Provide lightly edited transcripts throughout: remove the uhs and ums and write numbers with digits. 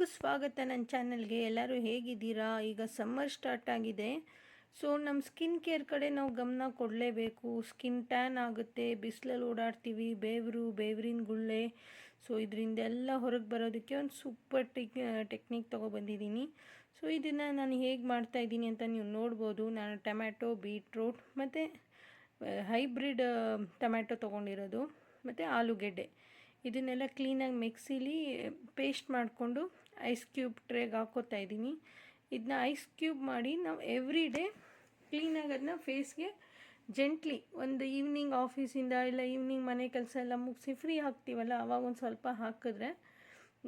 ಎಲ್ರಿಗೂ ಸ್ವಾಗತ ನನ್ನ ಚಾನಲ್ಗೆ. ಎಲ್ಲರೂ ಹೇಗಿದ್ದೀರಾ? ಈಗ ಸಮ್ಮರ್ ಸ್ಟಾರ್ಟ್ ಆಗಿದೆ. ಸೊ ನಮ್ಮ ಸ್ಕಿನ್ ಕೇರ್ ಕಡೆ ನಾವು ಗಮನ ಕೊಡಲೇಬೇಕು. ಸ್ಕಿನ್ ಟ್ಯಾನ್ ಆಗುತ್ತೆ, ಬಿಸಿಲಲ್ಲಿ ಓಡಾಡ್ತೀವಿ, ಬೇವ್ರಿನ ಗುಳ್ಳೆ. ಸೊ ಇದರಿಂದೆಲ್ಲ ಹೊರಗೆ ಬರೋದಕ್ಕೆ ಒಂದು ಸೂಪರ್ ಟೆಕ್ನಿಕ್ ತೊಗೊಬಂದಿದ್ದೀನಿ. ಸೊ ಇದನ್ನು ನಾನು ಹೇಗೆ ಮಾಡ್ತಾಯಿದ್ದೀನಿ ಅಂತ ನೀವು ನೋಡ್ಬೋದು. ನಾನು ಟೊಮ್ಯಾಟೊ, ಬೀಟ್ರೂಟ್ ಮತ್ತು ಹೈಬ್ರಿಡ್ ಟೊಮ್ಯಾಟೊ ತೊಗೊಂಡಿರೋದು ಮತ್ತು ಆಲೂಗೆಡ್ಡೆ ಇದನ್ನೆಲ್ಲ ಕ್ಲೀನಾಗಿ ಮಿಕ್ಸಿಲಿ ಪೇಸ್ಟ್ ಮಾಡಿಕೊಂಡು ಐಸ್ ಕ್ಯೂಬ್ ಟ್ರೇಗೆ ಹಾಕೋತಾ ಇದ್ದೀನಿ. ಇದನ್ನ ಐಸ್ ಕ್ಯೂಬ್ ಮಾಡಿ ನಾವು ಎವ್ರಿ ಡೇ ಕ್ಲೀನಾಗಿ ಅದನ್ನ ಫೇಸ್ಗೆ ಜೆಂಟ್ಲಿ ಒಂದು ಈವ್ನಿಂಗ್ ಆಫೀಸಿಂದ ಇಲ್ಲ ಈವ್ನಿಂಗ್ ಮನೆ ಕೆಲಸ ಎಲ್ಲ ಮುಗಿಸಿ ಫ್ರೀ ಆಗ್ತೀವಲ್ಲ ಆವಾಗ ಒಂದು ಸ್ವಲ್ಪ ಹಾಕಿದ್ರೆ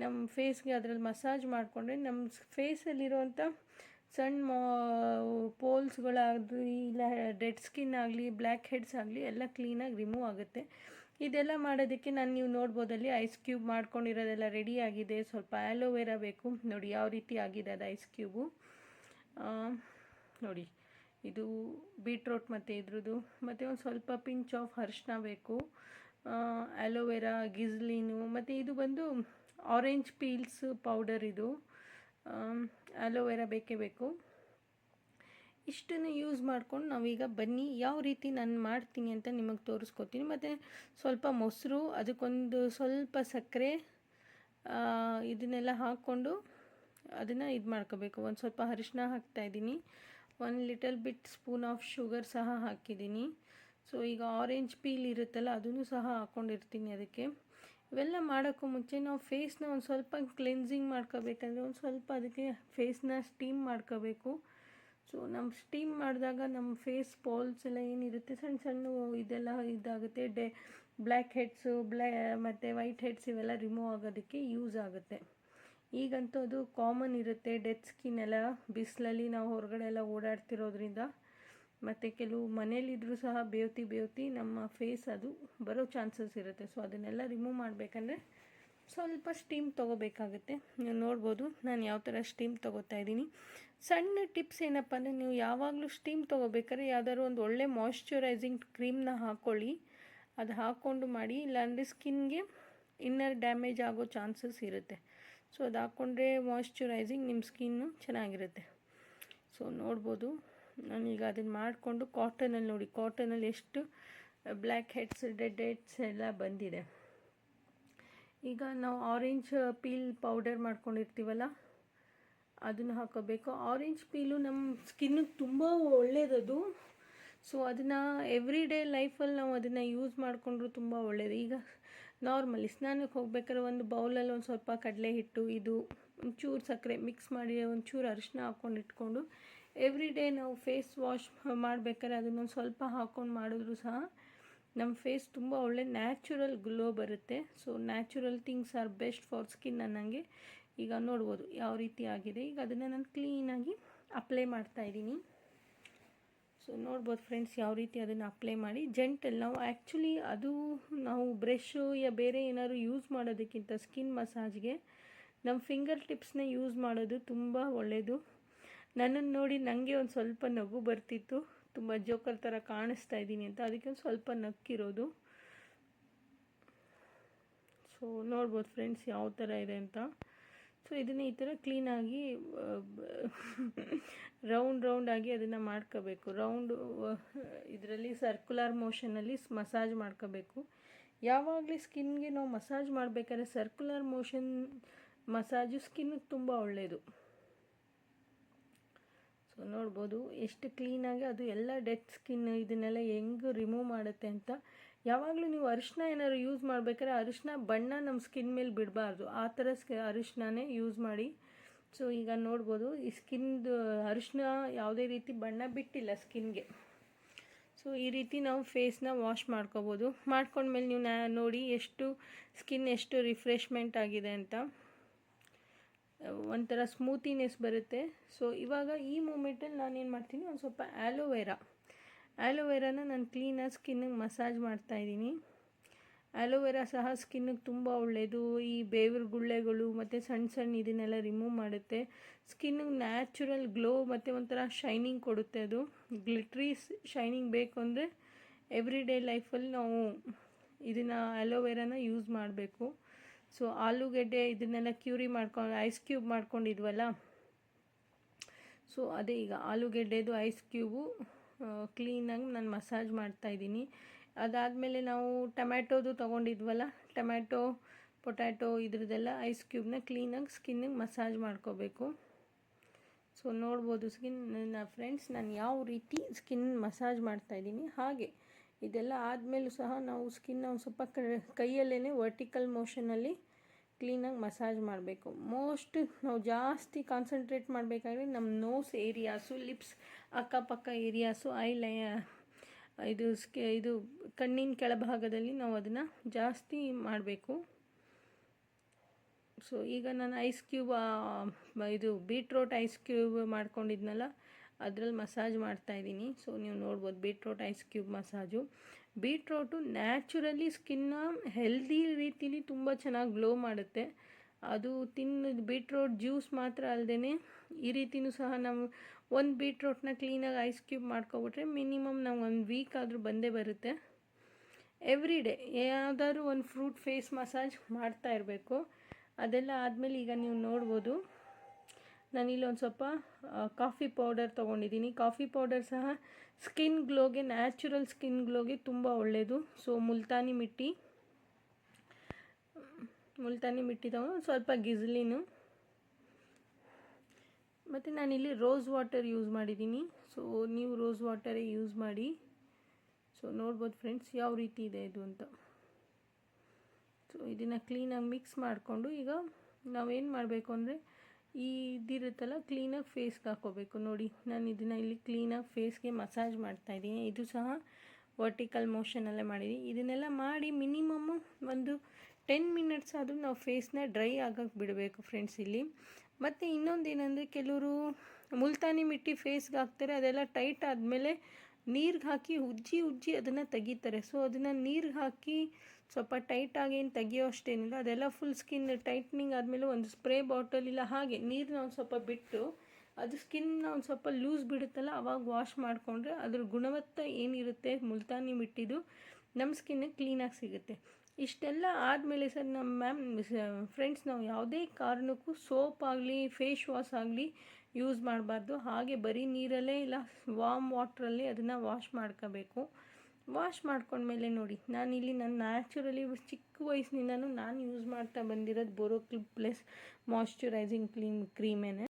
ನಮ್ಮ ಫೇಸ್ಗೆ ಅದರಲ್ಲಿ ಮಸಾಜ್ ಮಾಡಿಕೊಂಡ್ರೆ ನಮ್ಮ ಫೇಸಲ್ಲಿರೋವಂಥ ಸಣ್ಣ ಪೋಲ್ಸ್ಗಳಾಗಲಿ ಇಲ್ಲ ಡೆಡ್ ಸ್ಕಿನ್ ಆಗಲಿ ಬ್ಲ್ಯಾಕ್ ಹೆಡ್ಸ್ ಆಗಲಿ ಎಲ್ಲ ಕ್ಲೀನಾಗಿ ರಿಮೂವ್ ಆಗುತ್ತೆ. ಇದೆಲ್ಲ ಮಾಡೋದಕ್ಕೆ ನೀವು ನೋಡ್ಬೋದಲ್ಲಿ ಐಸ್ ಕ್ಯೂಬ್ ಮಾಡ್ಕೊಂಡಿರೋದೆಲ್ಲ ರೆಡಿ ಆಗಿದೆ. ಸ್ವಲ್ಪ ಆ್ಯಲೋವೆರಾ ಬೇಕು. ನೋಡಿ ಯಾವ ರೀತಿ ಆಗಿದೆ ಅದು ಐಸ್ ಕ್ಯೂಬು. ನೋಡಿ ಇದು ಬೀಟ್ರೋಟ್ ಮತ್ತು ಇದ್ರದ್ದು ಮತ್ತು ಒಂದು ಸ್ವಲ್ಪ ಪಿಂಚ್ ಆಫ್ ಅರಿಶಿನ ಬೇಕು, ಆ್ಯಲೋವೆರಾ, ಗಿಜ್ಲಿನು ಮತ್ತು ಇದು ಬಂದು ಆರೆಂಜ್ ಪೀಲ್ಸ್ ಪೌಡರ್. ಇದು ಆ್ಯಲೋವೆರಾ ಬೇಕೇ ಬೇಕು. ಇಷ್ಟನ್ನು ಯೂಸ್ ಮಾಡ್ಕೊಂಡು ನಾವೀಗ ಬನ್ನಿ ಯಾವ ರೀತಿ ನಾನು ಮಾಡ್ತೀನಿ ಅಂತ ನಿಮಗೆ ತೋರಿಸ್ಕೊತೀನಿ. ಮತ್ತು ಸ್ವಲ್ಪ ಮೊಸರು, ಅದಕ್ಕೊಂದು ಸ್ವಲ್ಪ ಸಕ್ಕರೆ, ಇದನ್ನೆಲ್ಲ ಹಾಕ್ಕೊಂಡು ಅದನ್ನು ಇದು ಮಾಡ್ಕೋಬೇಕು. ಒಂದು ಸ್ವಲ್ಪ ಅರಿಶಿನ ಹಾಕ್ತಾಯಿದ್ದೀನಿ, ಒಂದು little bit spoon of sugar ಸಹ ಹಾಕಿದ್ದೀನಿ. ಸೊ ಈಗ ಆರೆಂಜ್ ಪೀಲ್ ಇರುತ್ತಲ್ಲ ಅದನ್ನು ಸಹ ಹಾಕ್ಕೊಂಡಿರ್ತೀನಿ. ಅದಕ್ಕೆ ಇವೆಲ್ಲ ಮಾಡೋಕ್ಕೂ ಮುಂಚೆ ನಾವು ಫೇಸ್ನ ಒಂದು ಸ್ವಲ್ಪ ಕ್ಲೆನ್ಸಿಂಗ್ ಮಾಡ್ಕೋಬೇಕಂದ್ರೆ ಒಂದು ಸ್ವಲ್ಪ ಅದಕ್ಕೆ ಫೇಸ್ನ ಸ್ಟೀಮ್ ಮಾಡ್ಕೋಬೇಕು. ಸೊ ನಮ್ಮ ಸ್ಟೀಮ್ ಮಾಡಿದಾಗ ನಮ್ಮ ಫೇಸ್ ಪಾಲ್ಸ್ ಎಲ್ಲ ಏನಿರುತ್ತೆ ಸಣ್ಣ ಸಣ್ಣ ಇದೆಲ್ಲ ಇದಾಗುತ್ತೆ. ಬ್ಲ್ಯಾಕ್ ಹೆಡ್ಸು ಮತ್ತು ವೈಟ್ ಹೆಡ್ಸ್ ಇವೆಲ್ಲ ರಿಮೂವ್ ಆಗೋದಕ್ಕೆ ಯೂಸ್ ಆಗುತ್ತೆ. ಈಗಂತೂ ಅದು ಕಾಮನ್ ಇರುತ್ತೆ. ಡೆಡ್ ಸ್ಕಿನ್ ಎಲ್ಲ ಬಿಸಿಲಲ್ಲಿ ನಾವು ಹೊರಗಡೆ ಎಲ್ಲ ಓಡಾಡ್ತಿರೋದ್ರಿಂದ ಮತ್ತು ಕೆಲವು ಮನೇಲಿದ್ದರೂ ಸಹ ಬೇವ್ತಿ ನಮ್ಮ ಫೇಸ್ ಅದು ಬರೋ ಚಾನ್ಸಸ್ ಇರುತ್ತೆ. ಸೊ ಅದನ್ನೆಲ್ಲ ರಿಮೂವ್ ಮಾಡಬೇಕಂದ್ರೆ ಸ್ವಲ್ಪ ಸ್ಟೀಮ್ ತೊಗೋಬೇಕಾಗುತ್ತೆ. ನೀವು ನೋಡ್ಬೋದು ನಾನು ಯಾವ ಥರ ಸ್ಟೀಮ್ ತೊಗೋತಾ ಇದ್ದೀನಿ. ಸಣ್ಣ ಟಿಪ್ಸ್ ಏನಪ್ಪ ಅಂದರೆ ನೀವು ಯಾವಾಗಲೂ ಸ್ಟೀಮ್ ತೊಗೋಬೇಕಾದ್ರೆ ಯಾವ್ದಾದ್ರು ಒಂದು ಒಳ್ಳೆ ಮಾಯ್ಶ್ಚರೈಸಿಂಗ್ ಕ್ರೀಮ್ನ ಹಾಕ್ಕೊಳ್ಳಿ. ಅದು ಹಾಕ್ಕೊಂಡು ಮಾಡಿ, ಇಲ್ಲಾಂದರೆ ಸ್ಕಿನ್ಗೆ ಇನ್ನರ್ ಡ್ಯಾಮೇಜ್ ಆಗೋ ಚಾನ್ಸಸ್ ಇರುತ್ತೆ. ಸೊ ಅದು ಹಾಕ್ಕೊಂಡ್ರೆ ಮಾಯ್ಶ್ಚರೈಸಿಂಗ್ ನಿಮ್ಮ ಸ್ಕಿನ್ನು ಚೆನ್ನಾಗಿರುತ್ತೆ. ಸೊ ನೋಡ್ಬೋದು ನಾನೀಗ ಅದನ್ನು ಮಾಡಿಕೊಂಡು ಕಾಟನಲ್ಲಿ ನೋಡಿ, ಕಾಟನಲ್ಲಿ ಎಷ್ಟು ಬ್ಲ್ಯಾಕ್ ಹೆಡ್ಸ್ ಡೆಡ್ ಹೆಡ್ಸ್ ಎಲ್ಲ ಬಂದಿದೆ. ಈಗ ನಾವು ಆರೆಂಜ್ ಪೀಲ್ ಪೌಡರ್ ಮಾಡ್ಕೊಂಡಿರ್ತೀವಲ್ಲ ಅದನ್ನು ಹಾಕೋಬೇಕು. ಆರೆಂಜ್ ಪೀಲು ನಮ್ಮ ಸ್ಕಿನ್ನಿಗೆ ತುಂಬ ಒಳ್ಳೆಯದದು. ಸೊ ಅದನ್ನು ಎವ್ರಿ ಡೇ ಲೈಫಲ್ಲಿ ನಾವು ಅದನ್ನು ಯೂಸ್ ಮಾಡಿಕೊಂಡ್ರು ತುಂಬ ಒಳ್ಳೆಯದು. ಈಗ ನಾರ್ಮಲಿ ಸ್ನಾನಕ್ಕೆ ಹೋಗ್ಬೇಕಾದ್ರೆ ಒಂದು ಬೌಲಲ್ಲಿ ಒಂದು ಸ್ವಲ್ಪ ಕಡಲೆ ಹಿಟ್ಟು, ಇದು ಒಂಚೂರು ಸಕ್ಕರೆ ಮಿಕ್ಸ್ ಮಾಡಿ ಒಂಚೂರು ಅರಿಶಿನ ಹಾಕ್ಕೊಂಡು ಇಟ್ಕೊಂಡು ಎವ್ರಿ ಡೇ ನಾವು ಫೇಸ್ ವಾಶ್ ಮಾಡಬೇಕಾದ್ರೆ ಅದನ್ನೊಂದು ಸ್ವಲ್ಪ ಹಾಕ್ಕೊಂಡು ಮಾಡಿದ್ರು ಸಹ ನಮ್ಮ ಫೇಸ್ ತುಂಬ ಒಳ್ಳೆ ನ್ಯಾಚುರಲ್ ಗ್ಲೋ ಬರುತ್ತೆ. So natural things are best for skin ಅನ್ನಂಗೆ. ಈಗ ನೋಡ್ಬೋದು ಯಾವ ರೀತಿ ಆಗಿದೆ. ಈಗ ಅದನ್ನು ನಾನು ಕ್ಲೀನಾಗಿ ಅಪ್ಲೈ ಮಾಡ್ತಾಯಿದ್ದೀನಿ. ಸೊ ನೋಡ್ಬೋದು ಫ್ರೆಂಡ್ಸ್ ಯಾವ ರೀತಿ ಅದನ್ನು ಅಪ್ಲೈ ಮಾಡಿ ಜೆಂಟಲ್ ನಾವು ಆ್ಯಕ್ಚುಲಿ ಅದು ನಾವು ಬ್ರಷು ಯಾ ಬೇರೆ ಏನಾದ್ರು ಯೂಸ್ ಮಾಡೋದಕ್ಕಿಂತ ಸ್ಕಿನ್ ಮಸಾಜ್ಗೆ ನಮ್ಮ ಫಿಂಗರ್ ಟಿಪ್ಸ್ನ ಯೂಸ್ ಮಾಡೋದು ತುಂಬ ಒಳ್ಳೆಯದು. ನನ್ನನ್ನು ನೋಡಿ ನನಗೆ ಒಂದು ಸ್ವಲ್ಪ ನಗು ಬರ್ತಿತ್ತು, ತುಂಬ ಜೋಕರ್ ಥರ ಕಾಣಿಸ್ತಾ ಇದ್ದೀನಿ ಅಂತ, ಅದಕ್ಕೆ ಒಂದು ಸ್ವಲ್ಪ ನಕ್ಕಿರೋದು. ಸೊ ನೋಡ್ಬೋದು ಫ್ರೆಂಡ್ಸ್ ಯಾವ ಥರ ಇದೆ ಅಂತ. ಸೊ ಇದನ್ನು ಈ ಥರ ಕ್ಲೀನಾಗಿ ರೌಂಡಾಗಿ ಅದನ್ನು ಮಾಡ್ಕೋಬೇಕು. ಇದರಲ್ಲಿ ಸರ್ಕ್ಯುಲರ್ ಮೋಷನಲ್ಲಿ ಮಸಾಜ್ ಮಾಡ್ಕೋಬೇಕು. ಯಾವಾಗಲೂ ಸ್ಕಿನ್ಗೆ ನಾವು ಮಸಾಜ್ ಮಾಡಬೇಕಾದ್ರೆ ಸರ್ಕ್ಯುಲರ್ ಮೋಷನ್ ಮಸಾಜು ಸ್ಕಿನ್ನಿಗೆ ತುಂಬ ಒಳ್ಳೆಯದು. ಸೊ ನೋಡ್ಬೋದು ಎಷ್ಟು ಕ್ಲೀನಾಗಿ ಅದು ಎಲ್ಲ ಡೆಡ್ ಸ್ಕಿನ್ ಇದನ್ನೆಲ್ಲ ಹೆಂಗೆ ರಿಮೂವ್ ಮಾಡುತ್ತೆ ಅಂತ. ಯಾವಾಗಲೂ ನೀವು ಅರಿಶಿನ ಏನಾದ್ರು ಯೂಸ್ ಮಾಡಬೇಕಾದ್ರೆ ಅರಿಶಿನ ಬಣ್ಣ ನಮ್ಮ ಸ್ಕಿನ್ ಮೇಲೆ ಬಿಡಬಾರ್ದು, ಆ ಥರ ಅರಿಶಿನೇ ಯೂಸ್ ಮಾಡಿ. ಸೊ ಈಗ ನೋಡ್ಬೋದು ಈ ಸ್ಕಿನ್ದು ಅರಿಶಿನ ಯಾವುದೇ ರೀತಿ ಬಣ್ಣ ಬಿಟ್ಟಿಲ್ಲ ಸ್ಕಿನ್ಗೆ. ಸೊ ಈ ರೀತಿ ನಾವು ಫೇಸ್ನ ವಾಶ್ ಮಾಡ್ಕೋಬೋದು. ಮಾಡ್ಕೊಂಡ್ಮೇಲೆ ನೀವು ನೋಡಿ ಎಷ್ಟು ಸ್ಕಿನ್ ಎಷ್ಟು ರಿಫ್ರೆಶ್ಮೆಂಟ್ ಆಗಿದೆ ಅಂತ, ಒಂಥರ ಸ್ಮೂತಿನೆಸ್ ಬರುತ್ತೆ. ಸೊ ಇವಾಗ ಈ ಮೂಮೆಂಟಲ್ಲಿ ನಾನೇನು ಮಾಡ್ತೀನಿ, ಒಂದು ಸ್ವಲ್ಪ ಆ್ಯಲೋವೆರಾನ ನಾನು ಕ್ಲೀನಾಗಿ ಸ್ಕಿನ್ನಿಗೆ ಮಸಾಜ್ ಮಾಡ್ತಾಯಿದ್ದೀನಿ. ಆ್ಯಲೋವೆರಾ ಸಹ ಸ್ಕಿನ್ನಿಗೆ ತುಂಬ ಒಳ್ಳೆಯದು. ಈ ಬೇವ್ರ ಗುಳ್ಳೆಗಳು ಮತ್ತು ಸಣ್ಣ ಇದನ್ನೆಲ್ಲ ರಿಮೂವ್ ಮಾಡುತ್ತೆ. ಸ್ಕಿನ್ನಿಗೆ ನ್ಯಾಚುರಲ್ ಗ್ಲೋ ಮತ್ತು ಒಂಥರ ಶೈನಿಂಗ್ ಕೊಡುತ್ತೆ. ಅದು ಗ್ಲಿಟ್ರಿ ಶೈನಿಂಗ್ ಬೇಕು ಅಂದರೆ ಎವ್ರಿ ಡೇ ಲೈಫಲ್ಲಿ ನಾವು ಇದನ್ನು ಆ್ಯಲೋವೆರಾನ ಯೂಸ್ ಮಾಡಬೇಕು. ಸೊ ಆಲೂಗೆಡ್ಡೆ ಇದನ್ನೆಲ್ಲ ಕ್ಯೂರಿ ಮಾಡ್ಕೊಂಡು ಐಸ್ ಕ್ಯೂಬ್ ಮಾಡ್ಕೊಂಡಿದ್ವಲ್ಲ, ಸೊ ಅದೇ ಈಗ ಆಲೂಗೆಡ್ಡೆದು ಐಸ್ ಕ್ಯೂಬು ಕ್ಲೀನಾಗಿ ನಾನು ಮಸಾಜ್ ಮಾಡ್ತಾಯಿದ್ದೀನಿ. ಅದಾದಮೇಲೆ ನಾವು ಟೊಮ್ಯಾಟೋದು ತೊಗೊಂಡಿದ್ವಲ್ಲ, ಟೊಮ್ಯಾಟೊ ಪೊಟ್ಯಾಟೊ ಇದ್ರದ್ದೆಲ್ಲ ಐಸ್ ಕ್ಯೂಬ್ನ ಕ್ಲೀನಾಗಿ ಸ್ಕಿನ್ನಿಗೆ ಮಸಾಜ್ ಮಾಡ್ಕೋಬೇಕು. ಸೊ ನೋಡ್ಬೋದು ಸ್ಕಿನ್ನ ಫ್ರೆಂಡ್ಸ್ ನಾನು ಯಾವ ರೀತಿ ಸ್ಕಿನ್ ಮಸಾಜ್ ಮಾಡ್ತಾಯಿದ್ದೀನಿ. ಹಾಗೆ ಇದೆಲ್ಲ ಆದಮೇಲೂ ಸಹ ನಾವು ಸ್ಕಿನ್ನ ಒಂದು ಸ್ವಲ್ಪ ಕೈಯಲ್ಲೇ ವರ್ಟಿಕಲ್ ಮೋಷನಲ್ಲಿ ಕ್ಲೀನಾಗಿ ಮಸಾಜ್ ಮಾಡಬೇಕು. ನಾವು ಜಾಸ್ತಿ ಕಾನ್ಸಂಟ್ರೇಟ್ ಮಾಡಬೇಕಾದ್ರೆ ನಮ್ಮ ನೋಸ್ ಏರಿಯಾಸು, ಲಿಪ್ಸ್ ಅಕ್ಕಪಕ್ಕ ಏರಿಯಾಸು, ಇದು ಕಣ್ಣಿನ ಕೆಳಭಾಗದಲ್ಲಿ ನಾವು ಅದನ್ನು ಜಾಸ್ತಿ ಮಾಡಬೇಕು. ಸೊ ಈಗ ನಾನು ಐಸ್ ಕ್ಯೂಬ್ ಇದು ಬೀಟ್ರೋಟ್ ಐಸ್ ಕ್ಯೂಬ್ ಮಾಡ್ಕೊಂಡಿದ್ನಲ್ಲ ಅದರಲ್ಲಿ ಮಸಾಜ್ ಮಾಡ್ತಾಯಿದ್ದೀನಿ. ಸೊ ನೀವು ನೋಡ್ಬೋದು beetroot ice cube massage. Beetroot naturally ಸ್ಕಿನ್ನ ಹೆಲ್ದಿ ರೀತಿಲಿ ತುಂಬ ಚೆನ್ನಾಗಿ ಗ್ಲೋ ಮಾಡುತ್ತೆ. ಅದು ಬೀಟ್ರೋಟ್ ಜ್ಯೂಸ್ ಮಾತ್ರ ಅಲ್ಲದೆ ಈ ರೀತಿಯೂ ಸಹ ನಾವು ಒಂದು ಬೀಟ್ರೋಟ್ನ ಕ್ಲೀನಾಗಿ ಐಸ್ ಕ್ಯೂಬ್ ಮಾಡ್ಕೊಬಿಟ್ರೆ ಮಿನಿಮಮ್ ನಾವು 1 ವೀಕ್ ಆದರೂ ಬಂದೇ ಬರುತ್ತೆ. ಎವ್ರಿ ಡೇ ಯಾವುದಾದ್ರೂ ಒಂದು ಫ್ರೂಟ್ ಫೇಸ್ ಮಸಾಜ್ ಮಾಡ್ತಾ ಇರಬೇಕು. ಅದೆಲ್ಲ ಆದಮೇಲೆ ಈಗ ನೀವು ನೋಡ್ಬೋದು ನಾನಿಲ್ಲಿ ಒಂದು ಸ್ವಲ್ಪ ಕಾಫಿ ಪೌಡರ್ ತೊಗೊಂಡಿದ್ದೀನಿ. ಕಾಫಿ ಪೌಡರ್ ಸಹ ಸ್ಕಿನ್ ಗ್ಲೋಗೆ, ನ್ಯಾಚುರಲ್ ಸ್ಕಿನ್ ಗ್ಲೋಗೆ ತುಂಬ ಒಳ್ಳೆಯದು. ಸೊ ಮುಲ್ತಾನಿ ಮಿಟ್ಟಿ ತೊಗೊಂಡು ಸ್ವಲ್ಪ ಗಿಜ್ಲಿನು, ಮತ್ತು ನಾನಿಲ್ಲಿ ರೋಸ್ ವಾಟರ್ ಯೂಸ್ ಮಾಡಿದ್ದೀನಿ. ಸೊ ನೀವು ರೋಸ್ ವಾಟರೇ ಯೂಸ್ ಮಾಡಿ. ಸೊ ನೋಡ್ಬೋದು ಫ್ರೆಂಡ್ಸ್ ಯಾವ ರೀತಿ ಇದೆ ಇದು ಅಂತ. ಸೊ ಇದನ್ನು ಕ್ಲೀನಾಗಿ ಮಿಕ್ಸ್ ಮಾಡಿಕೊಂಡು ಈಗ ನಾವೇನು ಮಾಡಬೇಕು ಅಂದರೆ ಇದಿರುತ್ತಲ್ಲ ಕ್ಲೀನಾಗಿ ಫೇಸ್ಗೆ ಹಾಕ್ಕೋಬೇಕು. ನೋಡಿ ನಾನು ಇದನ್ನು ಇಲ್ಲಿ ಕ್ಲೀನಾಗಿ ಫೇಸ್ಗೆ ಮಸಾಜ್ ಮಾಡ್ತಾಯಿದ್ದೀನಿ. ಇದು ಸಹ ವರ್ಟಿಕಲ್ ಮೋಷನಲ್ಲೇ ಮಾಡಿದ್ದೀನಿ. ಇದನ್ನೆಲ್ಲ ಮಾಡಿ ಮಿನಿಮಮ್ಮು ಒಂದು 10 ಮಿನಿಟ್ಸ್ ಆದರೂ ನಾವು ಫೇಸ್ನ ಡ್ರೈ ಆಗೋಕ್ಕೆ ಬಿಡಬೇಕು ಫ್ರೆಂಡ್ಸ್ ಇಲ್ಲಿ. ಮತ್ತು ಇನ್ನೊಂದೇನೆಂದರೆ ಕೆಲವರು ಮುಲ್ತಾನಿ ಮಿಟ್ಟಿ ಫೇಸ್ಗೆ ಹಾಕ್ತಾರೆ, ಅದೆಲ್ಲ ಟೈಟ್ ಆದಮೇಲೆ ನೀರಿಗೆ ಹಾಕಿ ಉಜ್ಜಿ ಅದನ್ನು ತೆಗಿತಾರೆ. ಸೊ ಅದನ್ನು ನೀರಿಗೆ ಹಾಕಿ ಸ್ವಲ್ಪ ಟೈಟಾಗಿ ಏನು ತೆಗಿಯೋ ಅಷ್ಟೇನಿಲ್ಲ, ಅದೆಲ್ಲ ಫುಲ್ ಸ್ಕಿನ್ ಟೈಟ್ನಿಂಗ್ ಆದಮೇಲೆ ಒಂದು ಸ್ಪ್ರೇ ಬಾಟಲ್ ಇಲ್ಲ ಹಾಗೆ ನೀರನ್ನ ಒಂದು ಸ್ವಲ್ಪ ಬಿಟ್ಟು ಅದು ಸ್ಕಿನ್ನ ಒಂದು ಸ್ವಲ್ಪ ಲೂಸ್ ಬಿಡುತ್ತಲ್ಲ ಆವಾಗ ವಾಶ್ ಮಾಡಿಕೊಂಡ್ರೆ ಅದ್ರ ಗುಣಮಟ್ಟ ಏನಿರುತ್ತೆ ಮುಲ್ತಾನಿ ಮಿಟ್ಟಿದು ನಮ್ಮ ಸ್ಕಿನ್ನಿಗೆ ಕ್ಲೀನಾಗಿ ಸಿಗುತ್ತೆ. ಇಷ್ಟೆಲ್ಲ ಆದಮೇಲೆ ಸರ್ ಫ್ರೆಂಡ್ಸ್ ನಾವು ಯಾವುದೇ ಕಾರಣಕ್ಕೂ ಸೋಪ್ ಆಗಲಿ ಫೇಸ್ ವಾಶ್ ಆಗಲಿ ಯೂಸ್ ಮಾಡಬಾರ್ದು. ಹಾಗೆ ಬರೀ ನೀರಲ್ಲೇ ಇಲ್ಲ ವಾಮ್ ವಾಟ್ರಲ್ಲಿ ಅದನ್ನು ವಾಶ್ ಮಾಡ್ಕೋಬೇಕು. ವಾಶ್ ಮಾಡ್ಕೊಂಡ್ಮೇಲೆ ನೋಡಿ ನಾನಿಲ್ಲಿ ನನ್ನ ನ್ಯಾಚುರಲಿ ಚಿಕ್ಕ ವಯಸ್ಸಿನಿಂದನೂ ನಾನು ಯೂಸ್ ಮಾಡ್ತಾ ಬಂದಿರೋದು ಬೋರೋಕ್ಲಿಪ್ ಪ್ಲಸ್ ಮಾಯ್ಶ್ಚರೈಸಿಂಗ್ ಕ್ರೀಮೇನೆ.